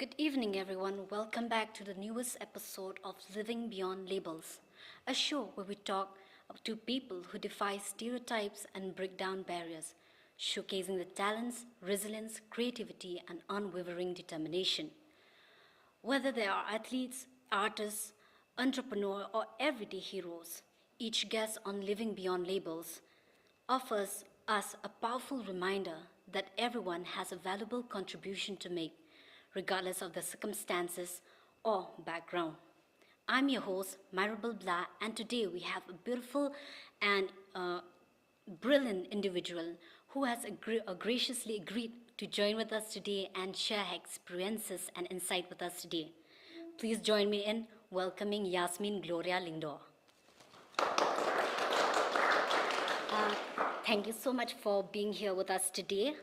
Good evening, everyone. Welcome back to the newest episode of Living Beyond Labels, a show where we talk to people who defy stereotypes and break down barriers, showcasing the talents, resilience, creativity, and unwavering determination. Whether they are athletes, artists, entrepreneurs, or everyday heroes, each guest on Living Beyond Labels offers us a powerful reminder that everyone has a valuable contribution to make, regardless of the circumstances or background. I'm your host, Maribel Blah, and today we have a beautiful and brilliant individual who has graciously agreed to join with us today and share her experiences and insight with us today. Please join me in welcoming Yasmin Gloria Lyngdoh. Thank you so much for being here with us today.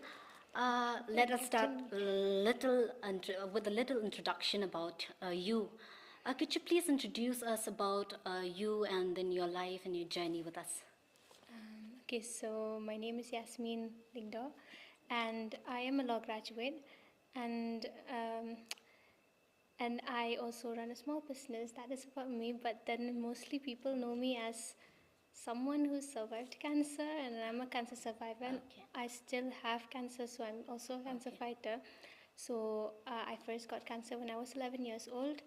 Let us start with a little introduction about you. Could you please introduce us about you and then your life and your journey with us? Okay, so my name is Yasmin Gloria Lyngdoh, and I am a law graduate, and I also run a small business that is about me. But then mostly people know me as someone who survived cancer, and I'm a cancer survivor. And I still have cancer, so I'm also a cancer fighter. So I first got cancer when I was 11 years old,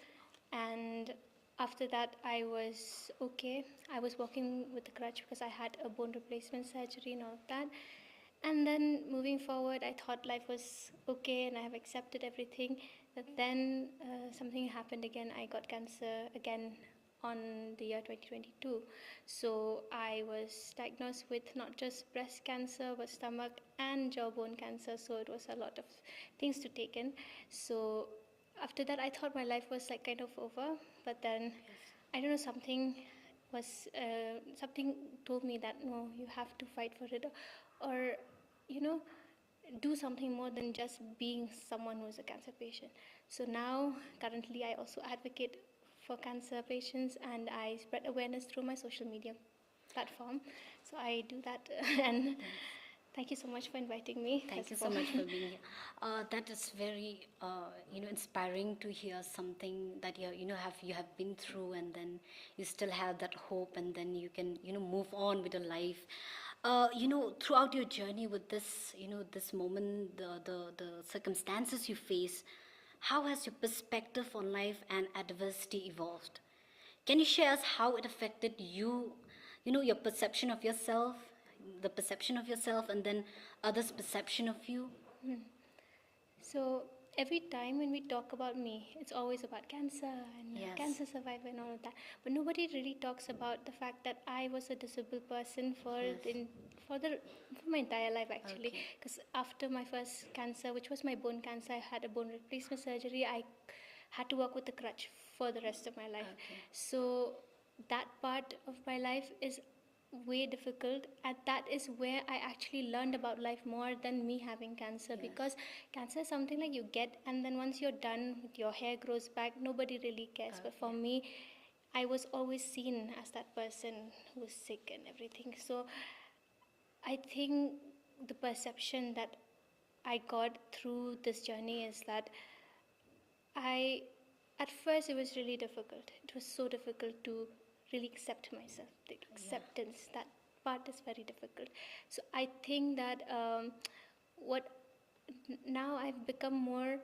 and after that I was okay. I was walking with a crutch because I had a bone replacement surgery and all of that. And then moving forward, I thought life was okay and I have accepted everything. But then something happened again. I got cancer again on the year 2022. So I was diagnosed with not just breast cancer, but stomach and jawbone cancer. So it was a lot of things to take in. So after that, I thought my life was like kind of over. But then, I don't know, something told me that no, you have to fight for it, or you know, do something more than just being someone who is a cancer patient. So now, currently, I also advocate for cancer patients and I spread awareness through my social media platform. So I do that and thank you so much for inviting me. Thank you so much for being here. That is very, inspiring to hear something that you have been through, and then you still have that hope, and then you can move on with your life. Throughout your journey with this, this moment, the circumstances you face, how has your perspective on life and adversity evolved? Can you share us how it affected you, your perception of yourself, the perception of yourself, and then others' perception of you? So every time when we talk about me, it's always about cancer and Yes. cancer survivor and all of that. But nobody really talks about the fact that I was a disabled person for my entire life actually. Okay. Because after my first cancer, which was my bone cancer, I had a bone replacement surgery. I had to work with a crutch for the rest of my life. Okay. So that part of my life is way difficult, and that is where I actually learned about life more than me having cancer. Yes. Because cancer is something like you get, and then once you're done, your hair grows back, nobody really cares. But for me, I was always seen as that person who was sick and everything. So I think the perception that I got through this journey is that at first it was really difficult. It was so difficult to really accept myself. The acceptance, that part is very difficult. So I think that what now I've become more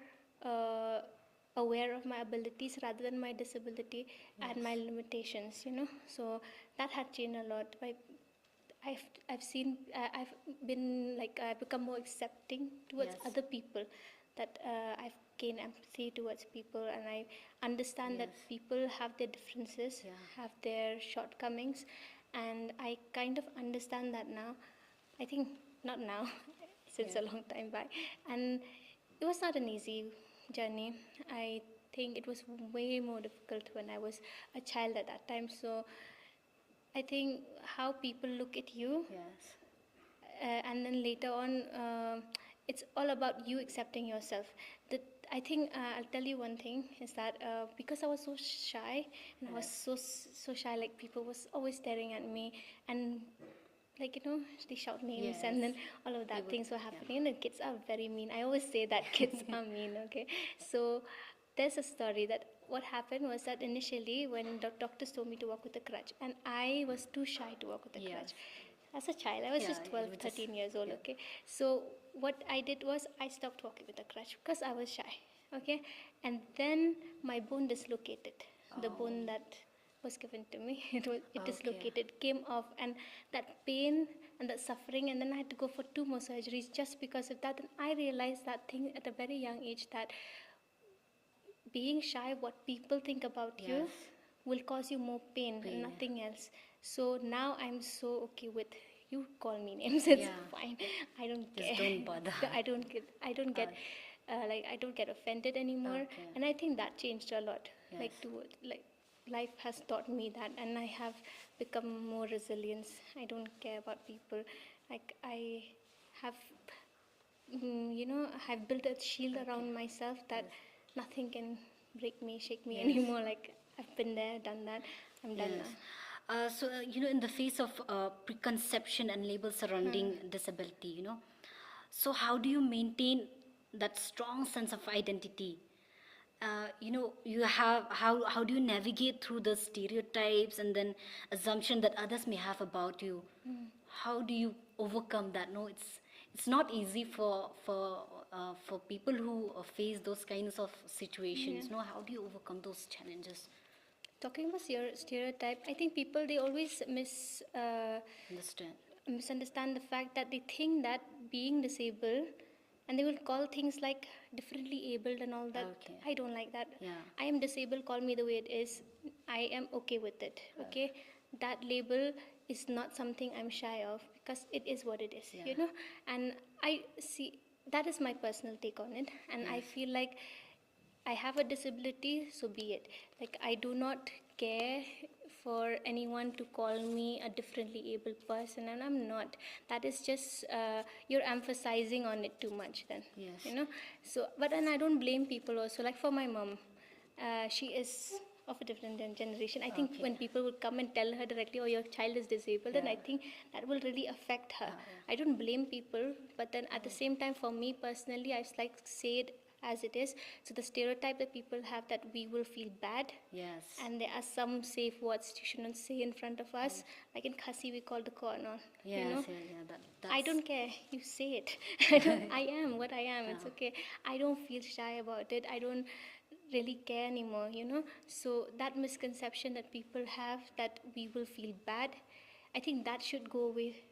aware of my abilities rather than my disability and my limitations. So that had changed a lot. I've been like I've become more accepting towards other people, that I've gained empathy towards people, and I understand that people have their differences, have their shortcomings, and I kind of understand that now. I think not now, since a long time back, and it was not an easy journey. I think it was way more difficult when I was a child at that time. So I think how people look at you, and then later on, it's all about you accepting yourself. I think I'll tell you one thing is that because I was so shy, and I was so shy, like people was always staring at me, and like, they shout names, Yes. and then all of They that would, things were yeah. happening. And the kids are very mean. I always say that kids are mean. Okay, so there's a story that what happened was that initially when the doctors told me to walk with a crutch, and I was too shy to walk with a Yes. crutch. As a child, I was Yeah, just you 12, would 13 years old. yeah. Okay, so what I did was I stopped walking with a crutch because I was shy. Okay, and then my bone dislocated. The Oh. bone that was given to me, it Okay. dislocated, came off, and that pain and that suffering, and then I had to go for 2 more surgeries just because of that. And I realized that thing at a very young age, that being shy, what people think about you, Yes. will cause you more pain and Pain. nothing else. So now I'm so okay with, you call me names, it's Yeah. fine. I don't Just care. don't bother. I don't get offended anymore. Okay. And I think that changed a lot. Yes. Like life has taught me that, and I have become more resilient. I don't care about people. Like I have I've built a shield around myself that nothing can break me, shake me Yes. anymore. Like I've been there, done that. I'm done Yes. now. In the face of preconception and labels surrounding disability, so how do you maintain that strong sense of identity? How do you navigate through the stereotypes and then assumption that others may have about you? How do you overcome that? No, it's not easy for people who face those kinds of situations. Yeah. No, how do you overcome those challenges? Talking about stereotype, I think people, they always Understand? misunderstand the fact that they think that being disabled, and they will call things like differently abled and all that. Okay. I don't like that. Yeah. I am disabled, call me the way it is. I am okay with it. Okay, that label is not something I'm shy of, because it is what it is. Yeah. And I see, that is my personal take on it, and I Yes. feel like I have a disability, so be it. Like, I do not care for anyone to call me a differently able person, and I'm not. That is just, you're emphasizing on it too much then. Yes. So, but then I don't blame people also. Like for my mom, she is of a different generation. I think Okay. when people would come and tell her directly, oh, your child is disabled, then I Yeah. think that will really affect her. Yeah. I don't blame people, but then at the same time, for me personally, I just like say it as it is. So the stereotype that people have, that we will feel bad, Yes. and there are some safe words you shouldn't say in front of us. Like in Khasi, we call the corner. Yes. Yeah. That's. I don't care. You say it. I am what I am. It's okay. I don't feel shy about it. I don't really care anymore. So that misconception that people have, that we will feel bad, I think that should go away.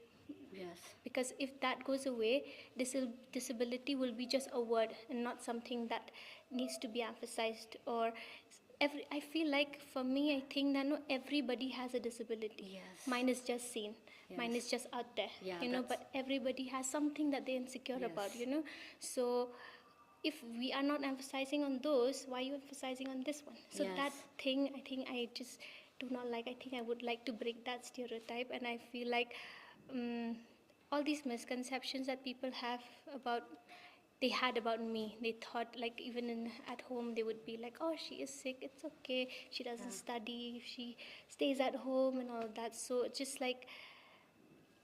Yes. Because if that goes away, disability will be just a word and not something that needs to be emphasized. Or I feel like, for me, I think that no, everybody has a disability. Yes. Mine is just seen. Mine Yes. is just out there. Yeah, But everybody has something that they're insecure about. Yes. So if we are not emphasizing on those, why are you emphasizing on this one? So Yes. that thing, I think I just do not like. I think I would like to break that stereotype, and I feel like all these misconceptions that people have about, they had about me, they thought, like, even at home, they would be like, oh, she is sick, it's okay, she doesn't study, she stays at home and all that. So just like,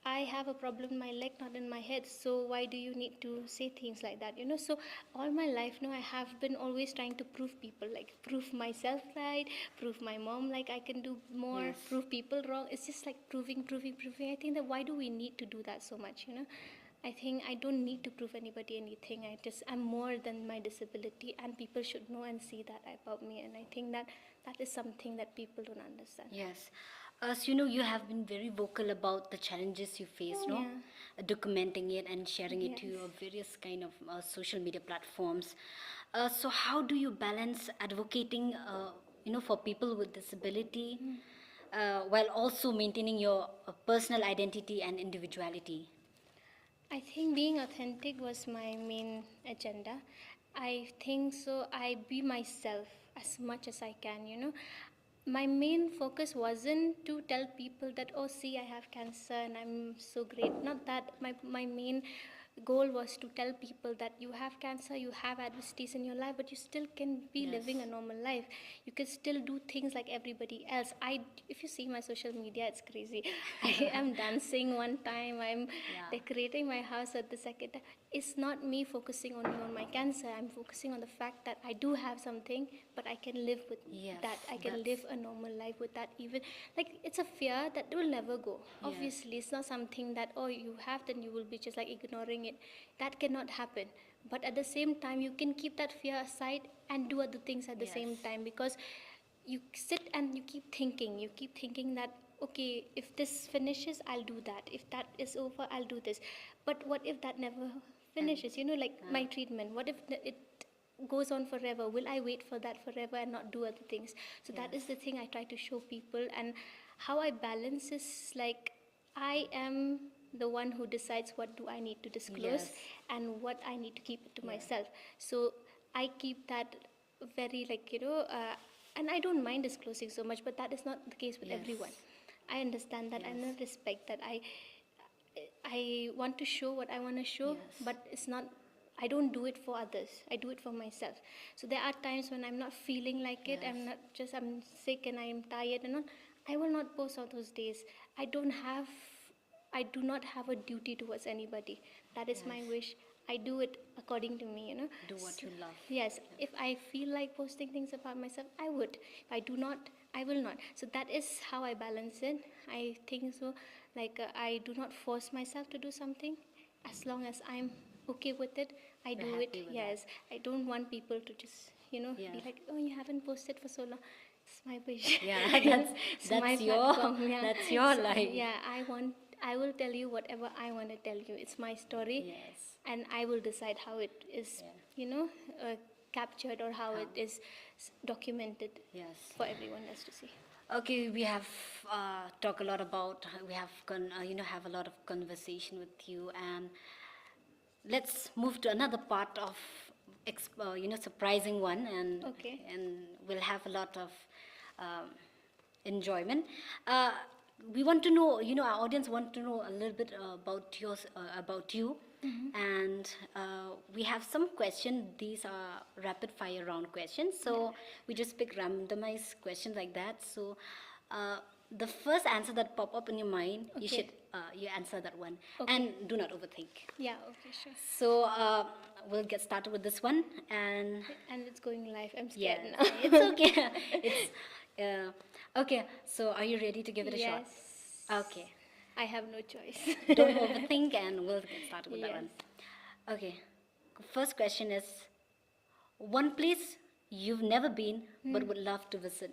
I have a problem in my leg, not in my head. So why do you need to say things like that? So all my life now, I have been always trying to prove people, like prove myself right, prove my mom like I can do more, Yes. prove people wrong. It's just like proving. I think that why do we need to do that so much? I think I don't need to prove anybody anything. I'm more than my disability, and people should know and see that about me. And I think that is something that people don't understand. Yes. As you have been very vocal about the challenges you face, no? Yeah. Documenting it and sharing it to Yes. your various kind of social media platforms. So how do you balance advocating, for people with disability, while also maintaining your personal identity and individuality? I think being authentic was my main agenda. I think so. I be myself as much as I can. My main focus wasn't to tell people that, oh, see, I have cancer and I'm so great. Not that. My main goal was to tell people that you have cancer, you have adversities in your life, but you still can be living a normal life. You can still do things like everybody else. If you see my social media, it's crazy. I am dancing one time, I'm decorating my house at the second time. It's not me focusing only on my cancer. I'm focusing on the fact that I do have something, but I can live with that. I can live a normal life with that. Even like it's a fear that will never go. Obviously, it's not something that you have, then you will be just like ignoring it. That cannot happen. But at the same time, you can keep that fear aside and do other things at the same time, because you sit and you keep thinking. You keep thinking that, okay, if this finishes, I'll do that. If that is over, I'll do this. But what if that never finishes? Like my treatment. What if it goes on forever? Will I wait for that forever and not do other things? So that is the thing I try to show people. And how I balance is like, I am the one who decides what do I need to disclose and what I need to keep it to myself. So I keep that very and I don't mind disclosing so much, but that is not the case with everyone. I understand that and I respect that. I want to show what I want to show, but it's not, I don't do it for others. I do it for myself. So there are times when I'm not feeling like it. I'm sick and I'm tired and all. I will not post on those days. I do not have a duty towards anybody. That is my wish. I do it according to me, Do what you love. Yes. If I feel like posting things about myself, I would. If I do not, I will not. So that is how I balance it. I think so. Like I do not force myself to do something. As long as I'm okay with it, I do it. Yes. I don't want people to just, be like, oh, you haven't posted for so long. It's my wish. Yeah, that's your that's your life. Yeah, I will tell you whatever I want to tell you. It's my story. Yes. And I will decide how it is, captured or how it is documented for everyone else to see. Okay, we have talked a lot about, we have have a lot of conversation with you, and let's move to another part of surprising one, and we'll have a lot of enjoyment. We want to know, our audience want to know a little bit about you. And we have some questions. These are rapid fire round questions, so we just pick randomized questions like that. So the first answer that pop up in your mind, you should you answer that one, and do not overthink. Yeah, okay, sure. So we'll get started with this one, and it's going live. I'm scared now. It's okay. It's okay. So are you ready to give it a shot? Yes. Okay. I have no choice. Don't overthink, and we'll get started with that one. Okay. First question is, one place you've never been but would love to visit.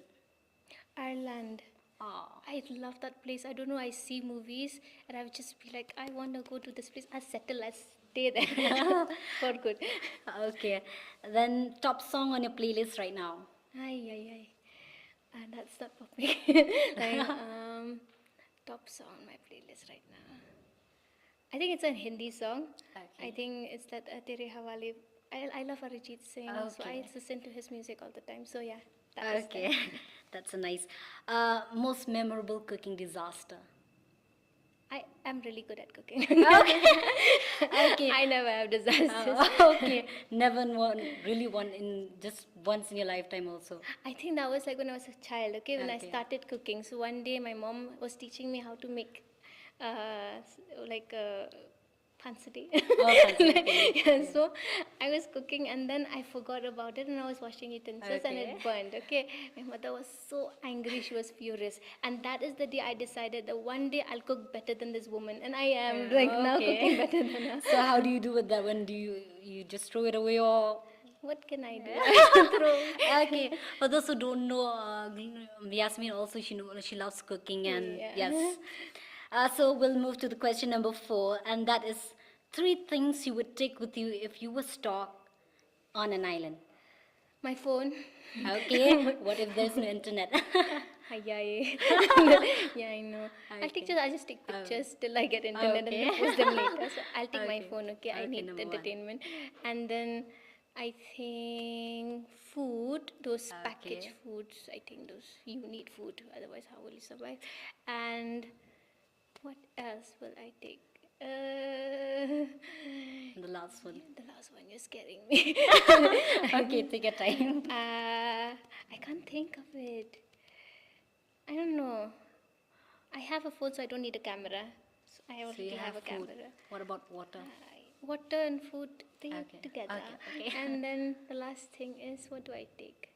Ireland. Oh. I love that place. I don't know, I see movies and I would just be like, I want to go to this place. I'll settle, I'll stay there for good. Okay. Then top song on your playlist right now. That's not popping. Top song on my playlist right now. I think it's a Hindi song. I think it's that Tere Hawale. I love Arijit Singh, so I listen to his music all the time. So yeah, Okay, that's a nice. Most memorable cooking disaster. I am really good at cooking. Okay. I never have disasters. Okay, never really one in just once in your lifetime also. I think that was like when I was a child. When I started cooking. So one day my mom was teaching me how to make pansadi. So I was cooking and then I forgot about it and I was washing utensils and it burned. My mother was so angry, she was furious, and that is the day I decided that one day I'll cook better than this woman, and I am now cooking better than her. So how do you do with that one? Do you just throw it away, or what can I do? Okay, for those who don't know, Yasmin also, she loves cooking, and yes. So we'll move to the question number 4, and that is 3 things you would take with you if you were stuck on an island. My phone. Okay. What if there's no internet? Yeah, I know. I'll just take pictures till I get internet and then post them later. So I'll take my phone. I need entertainment. And then I think food, those packaged foods. I think those, you need food, otherwise how will you survive? And what else will I take? The last one. The last one, you're scaring me. Okay, take your time. I can't think of it. I don't know. I have a phone, so I don't need a camera. So I So already you have a food. camera. What about water? Water and food, they Okay. together. Okay. And then the last thing is, what do I take?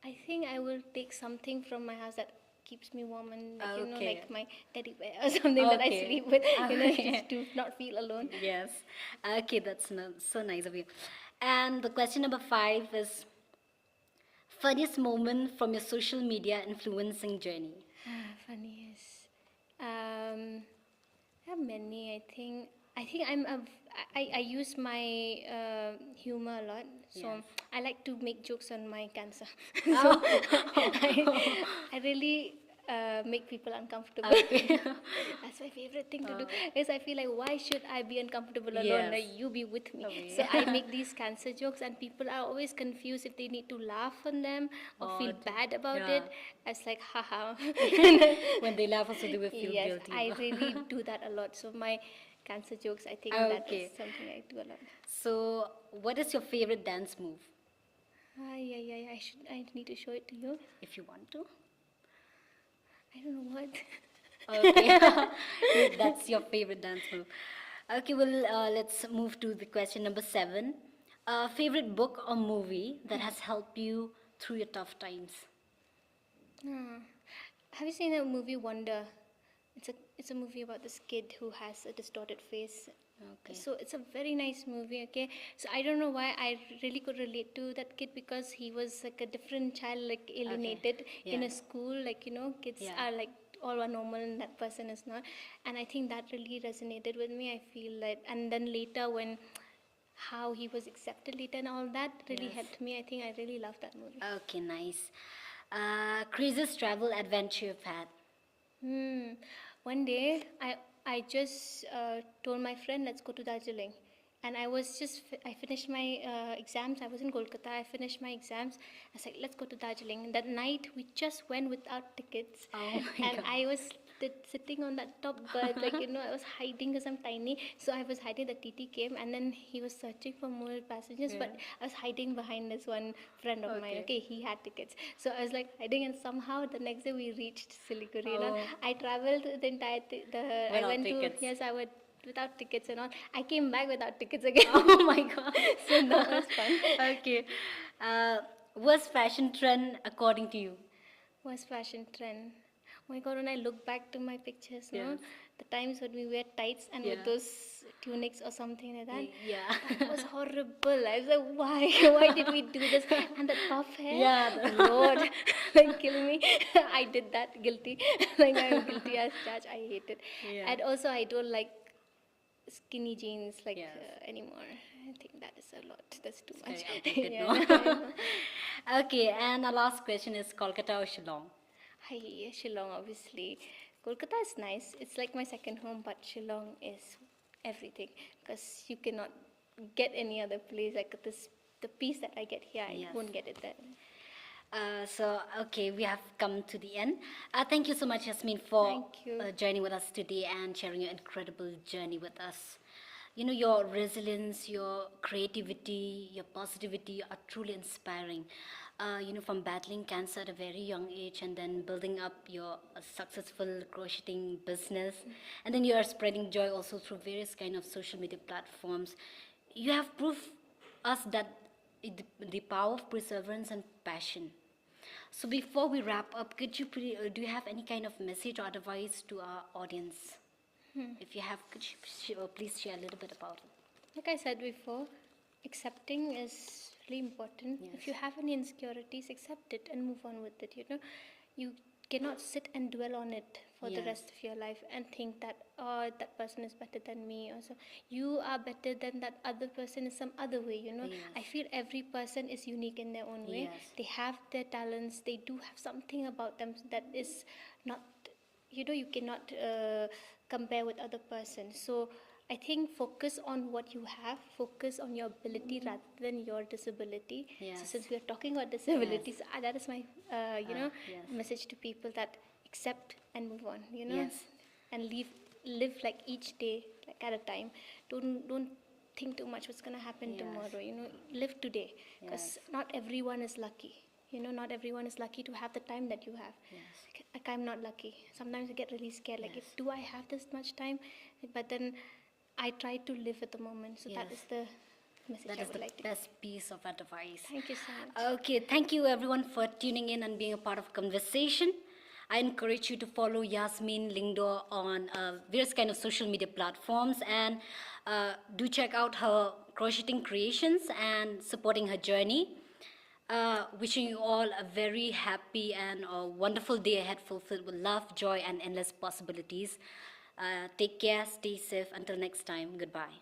I think I will take something from my house that keeps me warm and Okay. like my teddy bear or something that I Okay. sleep with, Okay. just to not feel alone. Yes. Okay, that's so nice of you. And the question number 5 is funniest moment from your social media influencing journey. Funniest. I have many. I think I use my humor a lot. So Yes. I like to make jokes on my cancer. Oh. I really make people uncomfortable. Okay. That's my favorite thing to do. Because I feel like, why should I be uncomfortable alone? Yes. Like, you be with me. Okay. So I make these cancer jokes, and people are always confused if they need to laugh on them or feel bad about yeah. it. I was like, haha. When they laugh, also they will feel Yes, guilty. I really do that a lot. So my cancer jokes, I think that is Okay. something I do a lot. So, what is your favorite dance move, Yeah. I need to show it to you. if you want to? I don't know what. Okay. That's your favorite dance move. Okay, well, let's move to the question number 7. Favorite book or movie that has helped you through your tough times? Have you seen the movie Wonder? It's a movie about this kid who has a distorted face. Okay. So it's a very nice movie. Okay, so I don't know why I really could relate to that kid, because he was like a different child, like alienated in Yeah. a school. Like, kids Yeah. are like all are normal and that person is not. And I think that really resonated with me. I feel like, and then later when how he was accepted later and all that really Yes. helped me. I think I really loved that movie. Okay, nice. Craziest travel adventure you've had? One day, I just told my friend, let's go to Darjeeling. And I was I finished my exams. I was in Kolkata. I finished my exams. I was like, let's go to Darjeeling. That night, we just went without tickets. Oh my And God. I was sitting on that top berth, like, I was hiding because I'm tiny. So I was hiding. The TT came, and then he was searching for more passengers. Yeah. But I was hiding behind this one friend of mine. Okay. Okay, he had tickets. So I was like hiding, and somehow the next day we reached Siliguri. Oh. I traveled the entire I Without went tickets. to, yes, I went without tickets and all. I came back without tickets again. Oh my God. So that was fun. Okay. Worst fashion trend according to you? Was fashion trend. Oh my god, when I look back to my pictures, no, Yes. the times when we wear tights and Yeah. with those tunics or something like that. Yeah. That was horrible. I was like, why? Why did we do this? And the puff hair. Yeah. Lord, like kill me. I did that. Guilty. Like, I'm guilty as charged. I hate it. Yeah. And also, I don't like skinny jeans like Yes. anymore. I think that is a lot. That's too Very much. outdated, Yeah, no? I know. Okay, and our last question is Kolkata or Shillong? Hi, Shillong, obviously. Kolkata is nice. It's like my second home, but Shillong is everything, because you cannot get any other place like this. The peace that I get here, Yes. I won't get it there. Okay, we have come to the end. Thank you so much, Yasmin, for Thank you. joining with us today and sharing your incredible journey with us. Your resilience, your creativity, your positivity are truly inspiring. From battling cancer at a very young age and then building up your successful crocheting business, and then you are spreading joy also through various kind of social media platforms. You have proved us that the power of perseverance and passion. So before we wrap up, do you have any kind of message or advice to our audience? If you have, could you please share a little bit about it? Like I said before, accepting is really important. Yes. If you have any insecurities, accept it and move on with it. You cannot sit and dwell on it for the Yes. rest of your life and think that, oh, that person is better than me, or so you are better than that other person in some other way. Yes. I feel every person is unique in their own way. Yes. They have their talents. They do have something about them that is not, you cannot compare with other persons. So I think focus on what you have, focus on your ability rather than your disability. Yes. So since we are talking about disabilities, that is my yes. message to people, that accept and move on, Yes. and live like each day like at a time. Don't think too much what's going to happen Yes. tomorrow. Live today, because Yes. not everyone is lucky. Not everyone is lucky to have the time that you have. Yes. Like, I'm not lucky. Sometimes I get really scared. Like, Yes. do I have this much time? But then I try to live at the moment. So that Yes. is the message That I is would the like to. best piece of advice. Thank you so much. Okay, thank you everyone for tuning in and being a part of conversation. I encourage you to follow Yasmin Lyngdoh on various kind of social media platforms, and do check out her crocheting creations and supporting her journey. Wishing you all a very happy and wonderful day ahead, fulfilled with love, joy, and endless possibilities. Take care, stay safe. Until next time, goodbye.